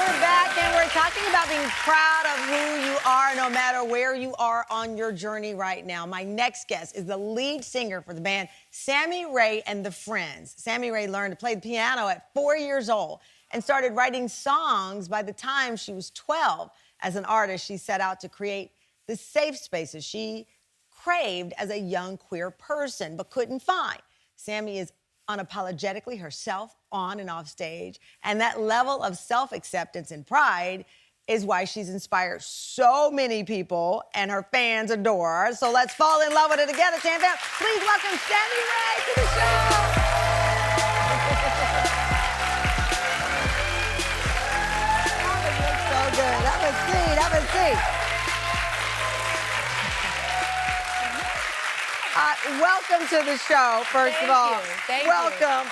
We're back and we're talking about being proud of who you are no matter where you are on your journey right now. My next guest is the lead singer for the band Sammy Rae and the Friends. Sammy Rae learned to play the piano at 4 years old and started writing songs by the time she was 12. As an artist, she set out to create the safe spaces she craved as a young queer person but couldn't find. Sammy is unapologetically herself on and off stage, and that level of self-acceptance and pride is why she's inspired so many people and her fans adore her. So let's fall in love with her together, Tam Fam. Please welcome Sammy Rae to the show. So good. Have a seat, have a seat. Welcome to the show, first of all. Thank you. Welcome.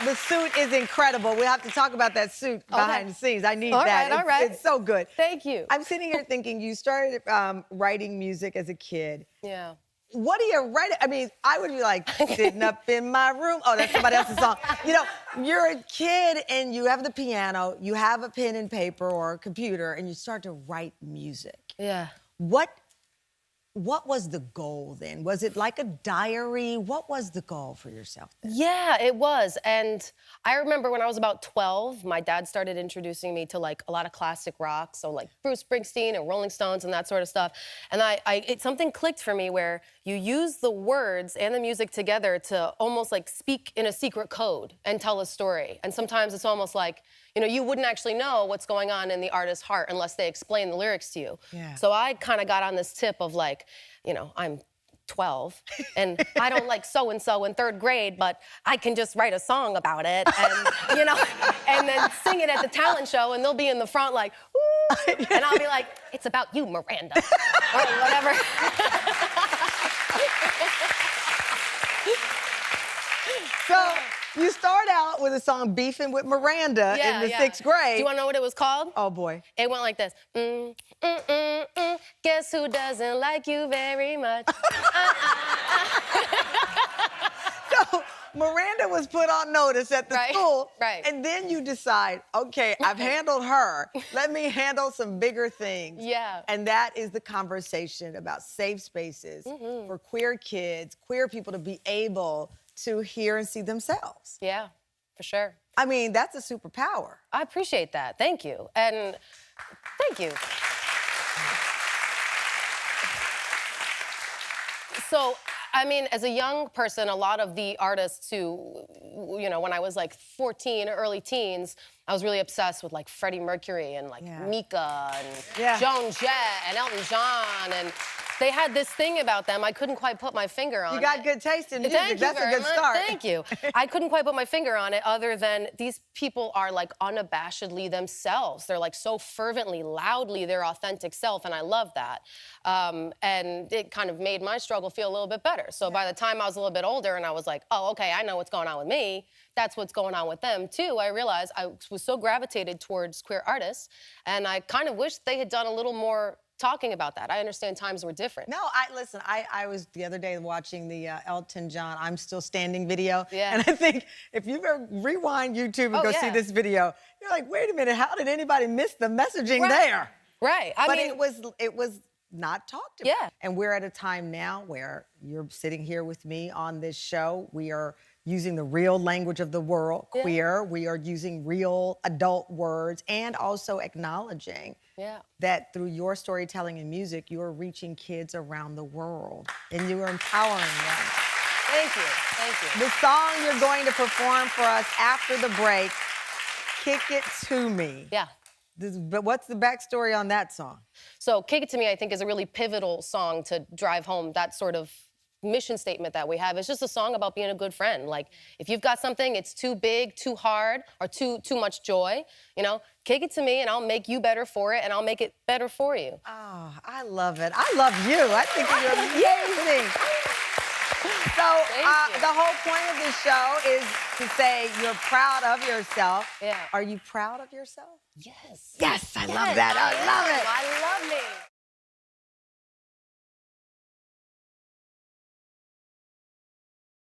The suit is incredible. We have to talk about that suit behind the scenes. I need that. All right. It's so good. Thank you. I'm sitting here thinking you started writing music as a kid. Yeah. What do you write? I mean, I would be like sitting up in my room. Oh, that's somebody else's song. You know, you're a kid and you have the piano, you have a pen and paper or a computer, and you start to write music. Yeah. What was the goal then? Was it like a diary? What was the goal for yourself then? Yeah, it was. And I remember when I was about 12, my dad started introducing me to like a lot of classic rock, so like Bruce Springsteen and Rolling Stones and that sort of stuff. And something clicked for me where you use the words and the music together to almost like speak in a secret code and tell a story. And sometimes it's almost like, you know, you wouldn't actually know what's going on in the artist's heart unless they explain the lyrics to you. Yeah. So So I kind of got on this tip of like, you know, I'm 12 and I don't like so-and-so in 3rd grade, but I can just write a song about it and, you know, and then sing it at the talent show and they'll be in the front like, ooh, and I'll be like, it's about you, Miranda, or whatever. So you start out with a song Beefing with Miranda in the 6th grade. Do you want to know what it was called? Oh, boy. It went like this. Guess who doesn't like you very much? So Miranda was put on notice at the school. Right. And then you decide, okay, I've handled her. Let me handle some bigger things. Yeah. And that is the conversation about safe spaces for queer kids, queer people to be able to hear and see themselves. Yeah, for sure. I mean, that's a superpower. I appreciate that. Thank you. And thank you. So, I mean, as a young person, a lot of the artists who, you know, when I was like 14, early teens, I was really obsessed with like Freddie Mercury and like Mika and Joan Jett and Elton John, and they had this thing about them. I couldn't quite put my finger on it. You got good taste in music. Thank you That's a very good much. start. Thank you. I couldn't quite put my finger on it other than these people are like unabashedly themselves. They're like so fervently, loudly their authentic self, and I love that. And it kind of made my struggle feel a little bit better. So by the time I was a little bit older and I was like, oh, okay, I know what's going on with me. That's what's going on with them too. I realized I was so gravitated towards queer artists, and I kind of wish they had done a little more talking about that. I understand times were different. No, listen, I was the other day watching the Elton John I'm Still Standing video. Yeah. And I think if you ever rewind YouTube and go see this video, you're like, wait a minute, how did anybody miss the messaging there? Right. I mean, it was not talked about. Yeah. And we're at a time now where you're sitting here with me on this show. We are using the real language of the world, queer. We are using real adult words and also acknowledging that through your storytelling and music, you are reaching kids around the world and you are empowering them. Thank you. Thank you. The song you're going to perform for us after the break, Kick It To Me. Yeah. But what's the backstory on that song? So Kick It To Me, I think, is a really pivotal song to drive home that sort of mission statement that we have. It's just a song about being a good friend. Like, if you've got something, it's too big, too hard, or too much joy, you know, kick it to me and I'll make you better for it and I'll make it better for you. Oh, I love it. I love you. I think you're amazing. So the whole point of this show is to say you're proud of yourself. Yeah. Are you proud of yourself? Yes. Yes, I love that. I love it. I love me.